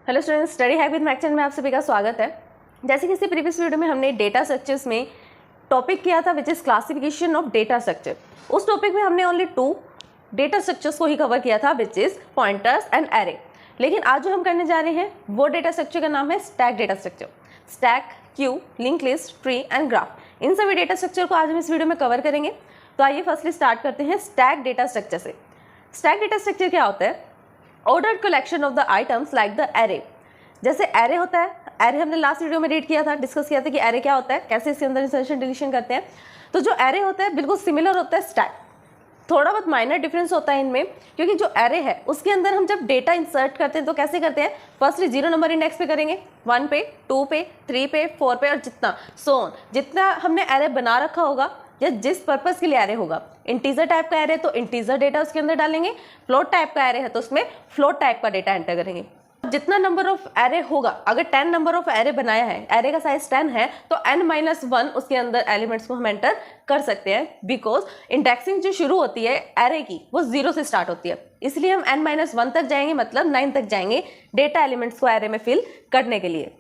Hello students, study hack with math channel में आप सभी का स्वागत है। जैसे कि इसी प्रीवियस वीडियो में हमने डेटा स्ट्रक्चर्स में टॉपिक किया था which is classification of data structure. उस टॉपिक में हमने ओनली 2 डेटा स्ट्रक्चर्स को ही कवर किया था which is pointers and array. लेकिन आज जो हम करने जा रहे हैं वो डेटा स्ट्रक्चर का नाम है stack data structure. Stack, queue, link list, tree and graph, इन सभी डेटा स्ट्रक्चर को आज हम इस वीडियो में कवर करेंगे। तो आइए फर्स्टली स्टार्ट करते हैं स्टैक डेटा स्ट्रक्चर से। स्टैक डेटा स्ट्रक्चर क्या होता है? Ordered collection of the items like the array. जैसे एरे होता है, एरे हमने लास्ट वीडियो में रीड किया था, डिस्कस किया था कि एरे क्या होता है, कैसे इसके अंदर इंसर्शन डिलीशन करते हैं। तो जो एरे होता है बिल्कुल सिमिलर होता है स्टैक। थोड़ा बहुत माइनर डिफरेंस होता है इनमें, क्योंकि जो एरे है उसके अंदर हम जब डेटा इंसर्ट करते हैं तो कैसे करते हैं? फर्स्टली 0 नंबर इंडेक्स पे करेंगे, 1 पे, 2 पे, 3 पे, 4 पे और जितना सो ऑन, जितना हमने एरे बना रखा होगा या जिस पर्पस के लिए एरे होगा। इंटीजर टाइप का एरे तो इंटीजर डेटा उसके अंदर डालेंगे, फ्लोट टाइप का एरे है तो उसमें फ्लोट टाइप का डेटा एंटर करेंगे। जितना नंबर ऑफ एरे होगा, अगर 10 नंबर ऑफ एरे बनाया है, एरे का साइज 10 है तो n-1 उसके अंदर एलिमेंट्स को हम एंटर कर सकते हैं, बिकॉज इंडेक्सिंग जो शुरू होती है एरे की वो 0 से स्टार्ट होती है। इसलिए हम n-1 तक जाएंगे, मतलब 9 तक जाएंगे डेटा एलिमेंट्स को एरे में फिल करने के लिए।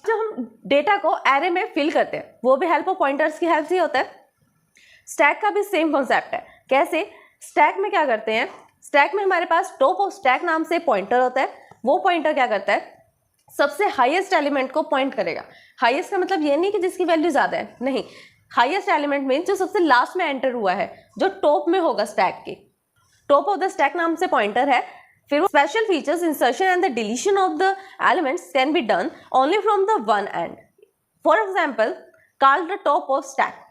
जब हम डेटा को एरे में फिल करते हैं वो भी हेल्प ऑफ पॉइंटर्स की हेल्प से होता है। स्टैक का भी सेम कॉन्सेप्ट है। कैसे? स्टैक में क्या करते हैं? स्टैक में हमारे पास टॉप ऑफ स्टैक नाम से पॉइंटर होता है। वो पॉइंटर क्या करता है? सबसे हाईएस्ट एलिमेंट को पॉइंट करेगा। हाईएस्ट का मतलब ये नहीं कि जिसकी वैल्यू ज्यादा है, नहीं, हाईएस्ट एलिमेंट मीन जो सबसे लास्ट में एंटर हुआ है, जो टॉप में होगा स्टैक के। टॉप ऑफ द स्टैक नाम से पॉइंटर है। फिर special features insertion and the deletion of the elements can be done only from the one and. For example, call the top of stack.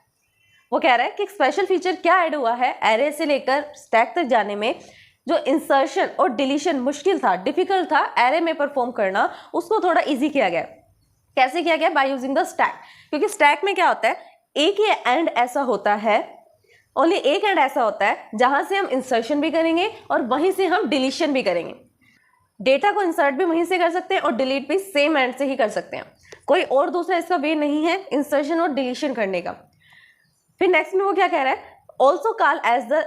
वो कह रहा है कि स्पेशल फीचर क्या ऐड हुआ है एरे से लेकर स्टैक तक जाने में, जो इंसर्शन और डिलीशन मुश्किल था, डिफिकल्ट था एरे में परफॉर्म करना, उसको थोड़ा इजी किया गया। कैसे किया गया? By using the stack. क्योंकि स्टैक में क्या होता है, एक ही एंड ऐसा होता है, ओनली एक एंड ऐसा होता है जहां से हम इंसर्शन भी करेंगे और वहीं से हम डिलीशन भी करेंगे। डेटा को इंसर्ट भी वहीं से कर सकते हैं और डिलीट भी सेम एंड से ही कर सकते हैं। कोई और दूसरा इसका वे नहीं है इंसर्शन और डिलीशन करने का। फिर नेक्स्ट में वो क्या कह रहा है? Also call as the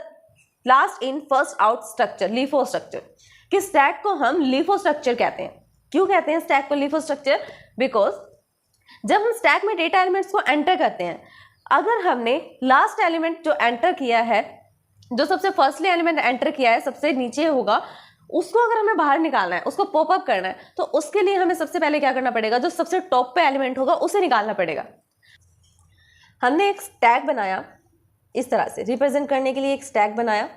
last in first out structure, LIFO structure. कि स्टैक को हम लीफो स्ट्रक्चर कहते हैं। क्यों कहते हैं स्टैक को लीफो स्ट्रक्चर? बिकॉज जब हम स्टैक में डेटा एलिमेंट्स को एंटर करते हैं, अगर हमने लास्ट एलिमेंट जो एंटर किया है, जो सबसे फर्स्टली एलिमेंट एंटर किया है, सबसे नीचे होगा, उसको अगर हमें बाहर निकालना है, उसको पॉपअप करना है, तो उसके लिए हमें सबसे पहले क्या करना पड़ेगा? जो सबसे टॉप पे एलिमेंट होगा उसे निकालना पड़ेगा। हमने एक स्टैक बनाया, इस तरह से रिप्रेजेंट करने के लिए एक स्टैक बनाया।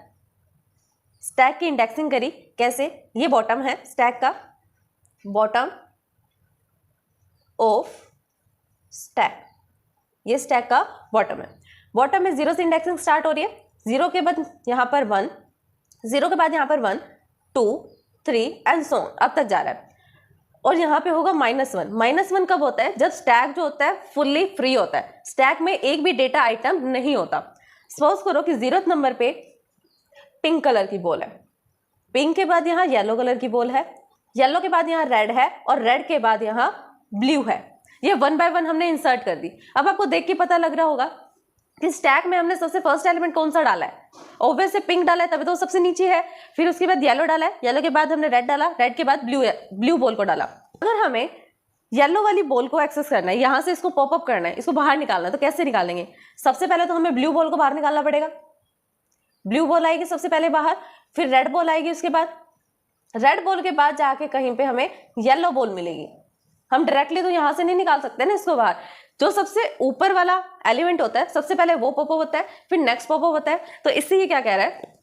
स्टैक की इंडेक्सिंग करी। कैसे? ये बॉटम है स्टैक का, बॉटम ऑफ स्टैक, ये स्टैक का बॉटम है। बॉटम में 0 से इंडेक्सिंग स्टार्ट हो रही है। 0 के बाद यहां पर 1, 0 के बाद यहां पर 1, 2, 3 एंड सो ऑन, अब तक जा रहा है। और यहाँ पे होगा -1। -1 कब होता है? जब स्टैक जो होता है फुल्ली फ्री होता है, स्टैक में एक भी डेटा आइटम नहीं होता। सपोज करो कि 0th नंबर पे पिंक कलर की बॉल है, पिंक के बाद यहाँ येलो कलर की बॉल है, येलो के बाद यहाँ रेड है और रेड के बाद यहाँ ब्लू है। ये 1 बाय 1 हमने इंसर्ट कर दी। अब आपको देख के पता लग रहा होगा कि स्टैक में हमने सबसे फर्स्ट एलिमेंट कौन सा डाला है? ऑब्वियस से पिंक डाला है, तभी तो सबसे नीचे है। फिर उसके बाद येलो डाला है, येलो के बाद हमने रेड डाला, रेड के बाद ब्लू बॉल को डाला। अगर हमें येलो वाली बॉल को एक्सेस करना है, यहाँ से इसको पॉपअप करना है, इसको बाहर निकालना है, तो कैसे निकालेंगे? सबसे पहले तो हमें ब्लू बॉल को बाहर निकालना पड़ेगा। ब्लू बॉल आएगी सबसे पहले बाहर, फिर रेड बॉल आएगी, उसके बाद रेड बॉल के बाद जाके कहीं पे हमें येलो बॉल मिलेगी। हम डायरेक्टली तो यहाँ से नहीं निकाल सकते ना इसको बाहर। जो सबसे ऊपर वाला एलिमेंट होता है सबसे पहले वो पॉपअप होता है, फिर नेक्स्ट पॉपअप होता है। तो इससे ये क्या कह रहा है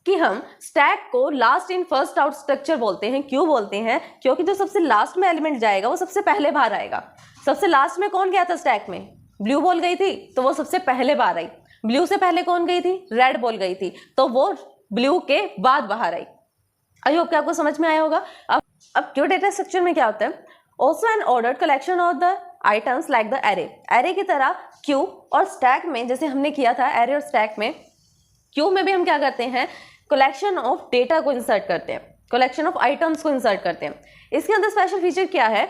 कि हम स्टैक को last in first out structure बोलते हैं। क्यों बोलते हैं? क्योंकि जो सबसे लास्ट में एलिमेंट जाएगा वो सबसे पहले बाहर आएगा। सबसे लास्ट में कौन गया था स्टैक में? ब्लू बॉल गई थी तो वो सबसे पहले बाहर आई। ब्लू से पहले कौन गई थी? रेड बॉल गई थी, तो वो ब्लू के बाद बाहर आई। आई होप कि आपको समझ में आया होगा। अब क्यू डेटा स्ट्रक्चर में क्या होता है? Also an ordered collection of the items like the array. Array की तरह क्यू और स्टैक में जैसे हमने किया था एरे और स्टैक में, क्यू में भी हम क्या करते हैं? कलेक्शन ऑफ डेटा को इंसर्ट करते हैं, कलेक्शन ऑफ आइटम्स को इंसर्ट करते हैं। इसके अंदर स्पेशल फीचर क्या है?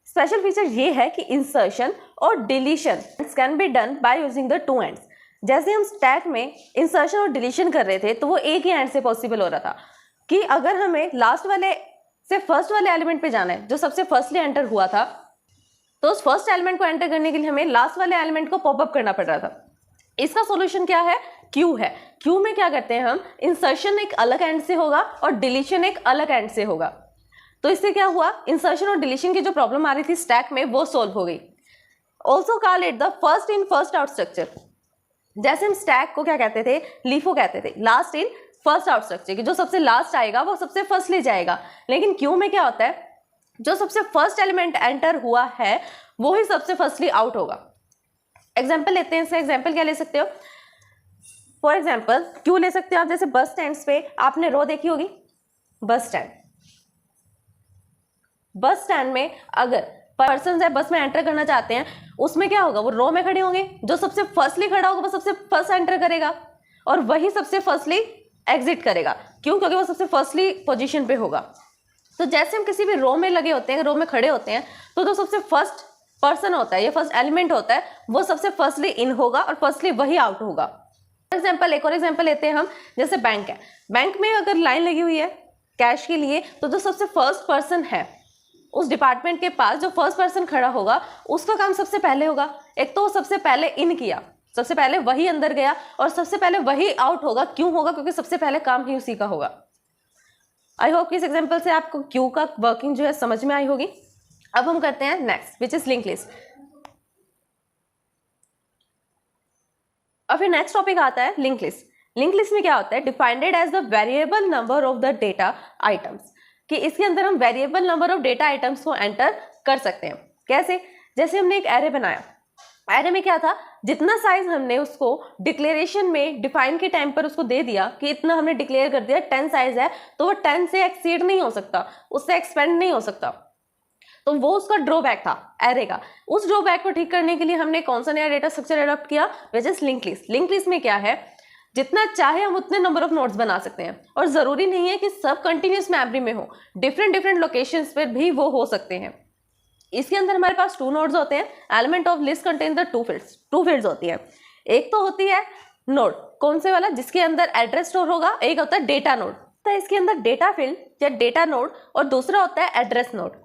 स्पेशल फीचर ये है कि इंसर्शन और deletion can be done by using the 2 ends. जैसे हम स्टैक में इंसर्शन और डिलीशन कर रहे थे तो वो एक ही एंड से पॉसिबल हो रहा था कि अगर हमें लास्ट वाले से फर्स्ट वाले एलिमेंट पे जाना है जो सबसे फर्स्टली एंटर हुआ था, तो उस फर्स्ट एलिमेंट को एंटर करने के लिए हमें लास्ट वाले एलिमेंट को पॉपअप करना पड़ रहा था। इसका सॉल्यूशन क्या है, क्यू है। क्यू में क्या करते हैं हम, इंसर्शन एक अलग एंड से होगा और डिलीशन एक अलग एंड से होगा। तो इससे क्या हुआ, इंसर्शन और डिलीशन की जो प्रॉब्लम आ रही थी स्टैक में वो सॉल्व हो गई। Also call it the first in first out structure. जैसे हम स्टैक को क्या कहते थे, लीफो कहते थे, last in first out structure, कि जो सबसे लास्ट आएगा वो सबसे फर्स्ट ले जाएगा। लेकिन क्यू में क्या होता है, जो सबसे फर्स्ट एलिमेंट एंटर हुआ है वो ही सबसे फर्स्टली आउट होगा। एग्जाम्पल लेते हैं, इसका एग्जाम्पल क्या ले सकते हो, फॉर एग्जाम्पल क्यू ले सकते हो आप। जैसे बस स्टैंड पे आपने रो देखी होगी, बस स्टैंड, बस स्टैंड में अगर पर्सन है बस में एंटर करना चाहते हैं, उसमें क्या होगा, वो रो में खड़े होंगे, जो सबसे फर्स्टली खड़ा होगा वो सबसे फर्स्ट एंटर करेगा और वही सबसे फर्स्टली एग्जिट करेगा। क्यों, क्योंकि वो सबसे फर्स्टली पोजीशन पे होगा। तो जैसे हम किसी भी रो में लगे होते हैं, रो में खड़े होते हैं, तो जो सबसे फर्स्ट पर्सन होता है या फर्स्ट एलिमेंट होता है वो सबसे फर्स्टली इन होगा और फर्स्टली वही आउट होगा। फॉर एग्जाम्पल एक और एग्जाम्पल लेते हैं हम, जैसे बैंक है, बैंक में अगर लाइन लगी हुई है कैश के लिए, तो जो सबसे फर्स्ट पर्सन है उस डिपार्टमेंट के पास, जो फर्स्ट पर्सन खड़ा होगा उसका काम सबसे पहले होगा। एक तो सबसे पहले इन किया, सबसे पहले वही अंदर गया और सबसे पहले वही आउट होगा। क्यों होगा, क्योंकि सबसे पहले काम ही उसी का होगा। आई होप कि इस एग्जाम्पल से आपको क्यू का वर्किंग जो है समझ में आई होगी। अब हम करते हैं next, which is link list. और फिर नेक्स्ट टॉपिक आता है लिंक लिस्ट। लिंक लिस्ट में क्या होता है, defined as the variable number of the data items, कि इसके अंदर हम variable number of data items को एंटर कर सकते हैं। कैसे, जैसे हमने एक एरे बनाया, एरे में क्या था, जितना साइज हमने उसको डिक्लेरेशन में डिफाइन के टाइम पर उसको दे दिया कि इतना हमने डिक्लेयर कर दिया 10 साइज है, तो वो 10 से एक्सीड नहीं हो सकता, उससे एक्सपेंड नहीं हो सकता। तो वो उसका ड्रॉबैक था एरे का। उस ड्रॉबैक को ठीक करने के लिए हमने कौन सा नया डेटा स्ट्रक्चर एडॉप्ट किया, which is link list. Link list में क्या है, जितना चाहे हम उतने नंबर ऑफ नोड्स बना सकते हैं और जरूरी नहीं है कि सब कंटिन्यूस मेमोरी में हो, डिफरेंट डिफरेंट लोकेशंस पर भी वो हो सकते हैं। इसके अंदर हमारे पास 2 नोड्स होते हैं। Element of list contain the 2 fields होती है। एक तो होती है नोड, कौन से वाला, जिसके अंदर एड्रेस स्टोर होगा। एक होता है डेटा नोड, तो इसके अंदर डेटा फील्ड या डेटा नोड, और दूसरा होता है एड्रेस नोड।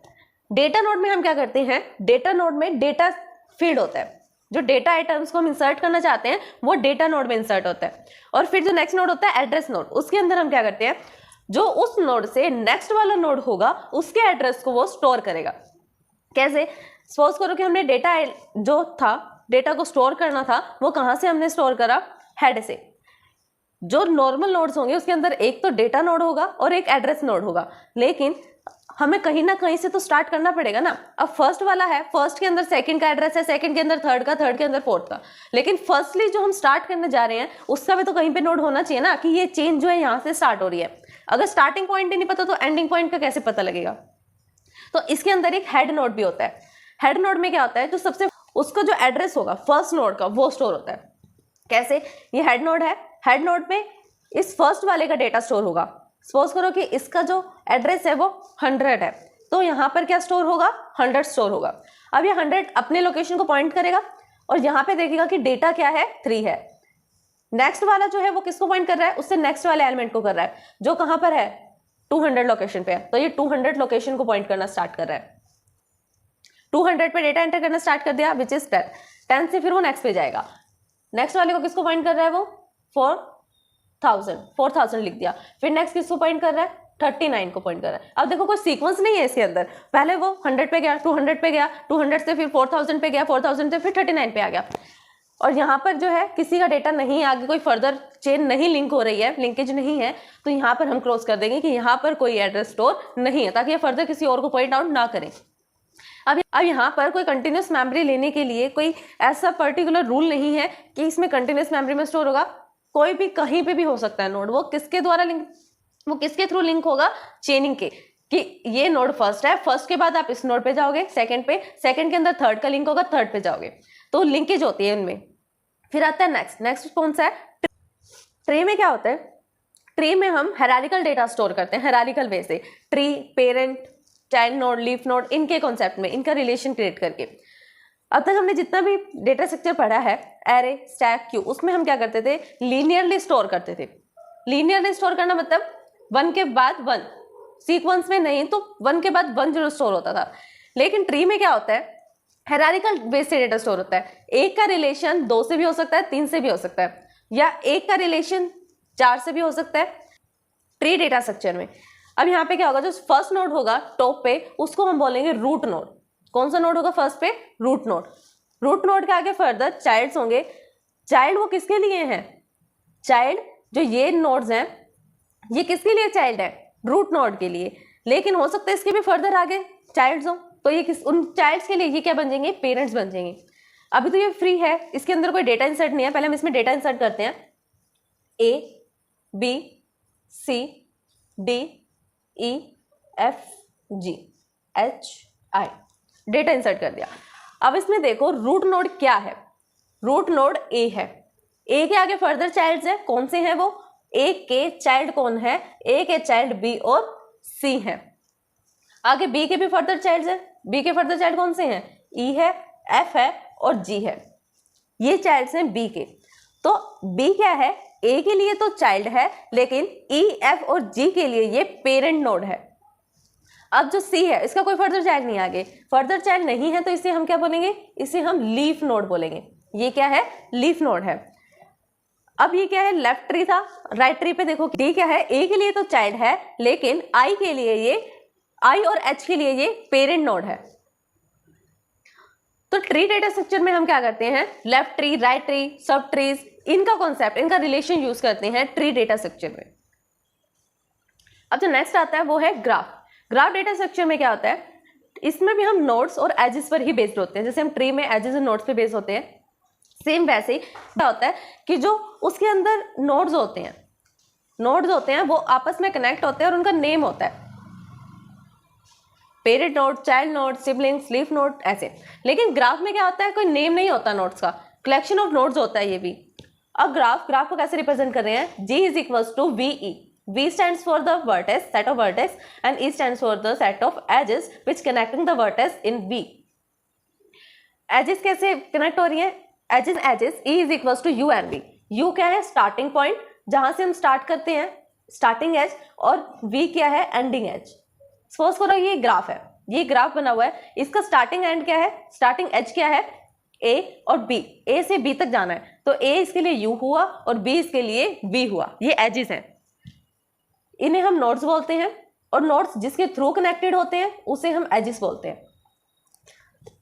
डेटा नोड में हम क्या करते हैं, डेटा नोड में डेटा फील्ड होता है, जो डेटा आइटम्स को हम इंसर्ट करना चाहते हैं वो डेटा नोड में इंसर्ट होता है। और फिर जो नेक्स्ट नोड होता है एड्रेस नोड, उसके अंदर हम क्या करते हैं, जो उस नोड से नेक्स्ट वाला नोड होगा उसके एड्रेस को वो स्टोर करेगा। कैसे, सपोज करो कि हमने डेटा जो था, डेटा को स्टोर करना था, वो कहाँ से हमने स्टोर करा, हेड से। जो नॉर्मल नोड्स होंगे उसके अंदर एक तो डेटा नोड होगा और एक एड्रेस नोड होगा, लेकिन हमें कहीं ना कहीं से तो स्टार्ट करना पड़ेगा ना। अब फर्स्ट वाला है, फर्स्ट के अंदर सेकंड का एड्रेस है, सेकंड के अंदर थर्ड का, थर्ड के अंदर फोर्थ का, लेकिन फर्स्टली जो हम स्टार्ट करने जा रहे हैं उसका भी तो कहीं पे नोड होना चाहिए ना, कि ये चेंज जो है यहाँ से स्टार्ट हो रही है। अगर स्टार्टिंग पॉइंट ही नहीं पता तो एंडिंग पॉइंट का कैसे पता लगेगा। तो इसके अंदर एक हेड नोड भी होता है। हेड नोड में क्या होता है, जो सबसे उसका जो एड्रेस होगा फर्स्ट नोड का वो स्टोर होता है। कैसे, ये हेड नोड है, हेड नोड में इस फर्स्ट वाले का डेटा स्टोर होगा। सपोज करो कि इसका जो एड्रेस है वो 100 है, तो यहाँ पर क्या स्टोर होगा, 100 स्टोर होगा। अब ये 100 अपने लोकेशन को पॉइंट करेगा और यहाँ पे देखेगा कि डेटा क्या है, 3 है। नेक्स्ट वाला जो है वो किसको पॉइंट कर रहा है, उससे नेक्स्ट वाले एलिमेंट को कर रहा है, जो कहाँ पर है, 200 लोकेशन पे है, तो ये 200 लोकेशन को पॉइंट करना स्टार्ट कर रहा है। 200 पे डेटा एंटर करना स्टार्ट कर दिया, विच इज 10। 10 से फिर वो नेक्स्ट पे जाएगा। नेक्स्ट वाले को किसको पॉइंट कर रहा है, वो 4000 लिख दिया। फिर नेक्स्ट किसको पॉइंट कर रहा है, 39 को पॉइंट कर रहा है। अब देखो कोई सीक्वेंस नहीं है इसके अंदर, पहले वो 100 पे गया, 200 पे गया, 200 से फिर 4000 पे गया, 4000 से फिर 39 पे आ गया। और यहाँ पर जो है किसी का डेटा नहीं है, आगे कोई फर्दर चेन नहीं लिंक हो रही है, लिंकेज नहीं है, तो यहाँ पर हम क्रॉस कर देंगे कि यहाँ पर कोई एड्रेस स्टोर नहीं है, ताकि ये फर्दर किसी और को पॉइंट आउट ना करें। अब यहाँ पर कोई कंटिन्यूस मेमोरी लेने के लिए कोई ऐसा पर्टिकुलर रूल नहीं है कि इसमें कंटिन्यूस मेमोरी में स्टोर होगा। कोई भी कहीं पे भी हो सकता है नोड, वो किसके द्वारा लिंक, वो किसके थ्रू लिंक होगा, चेनिंग के, कि ये नोड फर्स्ट है, फर्स्ट के बाद आप इस नोड पे जाओगे, सेकंड पे, सेकंड के अंदर थर्ड का लिंक होगा, थर्ड पे जाओगे, तो लिंकेज होती है उनमें। फिर आता है नेक्स्ट कौन सा है, ट्री में क्या होता है, ट्री में हम हायरार्किकल डेटा स्टोर करते हैं, हायरार्किकल वे से, tree, parent, child node, leaf node, इनके कॉन्सेप्ट में, इनका रिलेशन क्रिएट करके। अब तक हमने जितना भी डेटा स्ट्रक्चर पढ़ा है, एरे, स्टैक, क्यू, उसमें हम क्या करते थे, लीनियरली स्टोर करते थे। लीनियरली स्टोर करना मतलब 1 के बाद 1, सीक्वेंस में नहीं तो 1 के बाद 1 0 स्टोर होता था। लेकिन ट्री में क्या होता है, हायरार्किकल बेस से डेटा स्टोर होता है। 1 का रिलेशन 2 से भी हो सकता है, 3 से भी हो सकता है, या 1 का रिलेशन 4 से भी हो सकता है ट्री डेटा स्ट्रक्चर में। अब यहाँ पे क्या होगा, जो फर्स्ट नोड होगा टॉप पे उसको हम बोलेंगे रूट नोड। कौन सा नोड होगा फर्स्ट पे, रूट नोड। रूट नोड के आगे फर्दर चाइल्ड्स होंगे। चाइल्ड वो किसके लिए हैं, चाइल्ड जो ये नोड्स हैं ये किसके लिए चाइल्ड है, रूट नोड के लिए। लेकिन हो सकता है इसके भी फर्दर आगे चाइल्ड्स हो, तो ये उन चाइल्ड्स के लिए ये क्या बन जाएंगे, पेरेंट्स बन जाएंगे। अभी तो ये फ्री है, इसके अंदर कोई डेटा इंसर्ट नहीं है। पहले हम इसमें डेटा इंसर्ट करते हैं, A B C D E F G H I, data insert कर दिया। अब इसमें देखो रूट नोड क्या है, रूट नोड A है। A के आगे फर्दर चाइल्ड्स है, कौन से हैं वो, A के चाइल्ड कौन है, A के चाइल्ड B और C है। आगे B के भी फर्दर चाइल्ड्स है, B के फर्दर चाइल्ड कौन से हैं, E है, F है और G है। ये चाइल्ड्स हैं B के। तो B क्या है, A के लिए तो चाइल्ड है, लेकिन E, F और G के लिए ये पेरेंट नोड है। अब जो C है इसका कोई फर्दर चाइल्ड नहीं, आगे फर्दर चाइल्ड नहीं है, तो इसे हम क्या बोलेंगे, इसे हम लीफ नोड बोलेंगे। ये क्या है, लीफ नोड है। अब ये क्या है, लेफ्ट ट्री था, राइट ट्री पे देखो D क्या है, A के लिए तो चाइल्ड है, लेकिन I के लिए ये, I और H के लिए ये पेरेंट नोड है। तो ट्री डेटा स्ट्रक्चर में हम क्या करते हैं, लेफ्ट ट्री, राइट ट्री, सब ट्रीज, इनका कॉन्सेप्ट, इनका रिलेशन यूज करते हैं ट्री डेटा स्ट्रक्चर में। अब जो नेक्स्ट आता है वो है ग्राफ। ग्राफ डेटा स्ट्रक्चर में क्या होता है, इसमें भी हम नोड्स और एजेस पर ही बेस्ड होते हैं। जैसे हम ट्री में एजेस और नोड्स पे बेस्ड होते हैं, सेम वैसे ही क्या होता है कि जो उसके अंदर नोड्स होते हैं वो आपस में कनेक्ट होते हैं और उनका नेम होता है, parent node, child node, siblings, leaf node, ऐसे। लेकिन ग्राफ में क्या होता है, कोई नेम नहीं होता नोड्स का, कलेक्शन ऑफ नोड्स होता है ये भी। अब ग्राफ को कैसे रिप्रेजेंट कर रहे हैं, G is equals to VE. V stands for the vertex, set of vertex, and E stands for the set of edges which connecting the vertex in V. Edges कैसे कनेक्ट हो रही है, edges, E is equals to U and V. U क्या है, starting point, जहां से हम start करते हैं, स्टार्टिंग एज, और V क्या है, एंडिंग एज। सपोज करो ये ग्राफ है, ये ग्राफ बना हुआ है, इसका स्टार्टिंग एंड क्या है, स्टार्टिंग एज क्या है, A और B, A से B तक जाना है, तो A इसके लिए U हुआ और B इसके लिए V हुआ। ये एजेस हैं, इन्हें हम नोड्स बोलते हैं, और नोड्स जिसके थ्रू कनेक्टेड होते हैं उसे हम एजेस बोलते हैं।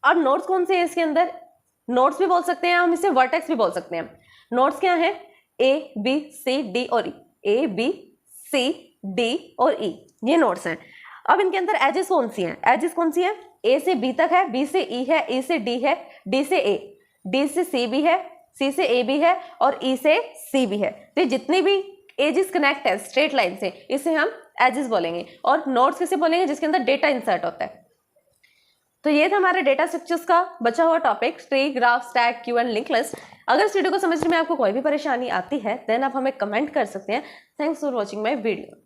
अब नोड्स कौन से हैं इसके अंदर, नोड्स भी बोल सकते हैं, हम इसे वर्टेक्स भी बोल सकते हैं। नोड्स क्या है, A B C D और E, A B C D और E, ये नोड्स हैं। अब इनके अंदर एजेस कौन सी हैं, एजेस कौन सी हैं, A से B तक है, B से E है, E से D है, D से A, D से C भी है, C से A भी है और E से C भी है। तो जितने भी एजेस कनेक्ट है स्ट्रेट लाइन से, इसे हम एजेस बोलेंगे। और नोड्स किसे बोलेंगे, जिसके अंदर डेटा इंसर्ट होता है। तो ये था हमारे डेटा स्ट्रक्चर्स का बचा हुआ topic, tree, graph, stack, Q and link list. अगर इस वीडियो को समझने में आपको कोई भी परेशानी आती है देन आप हमें कमेंट कर सकते हैं। Thanks for watching my video.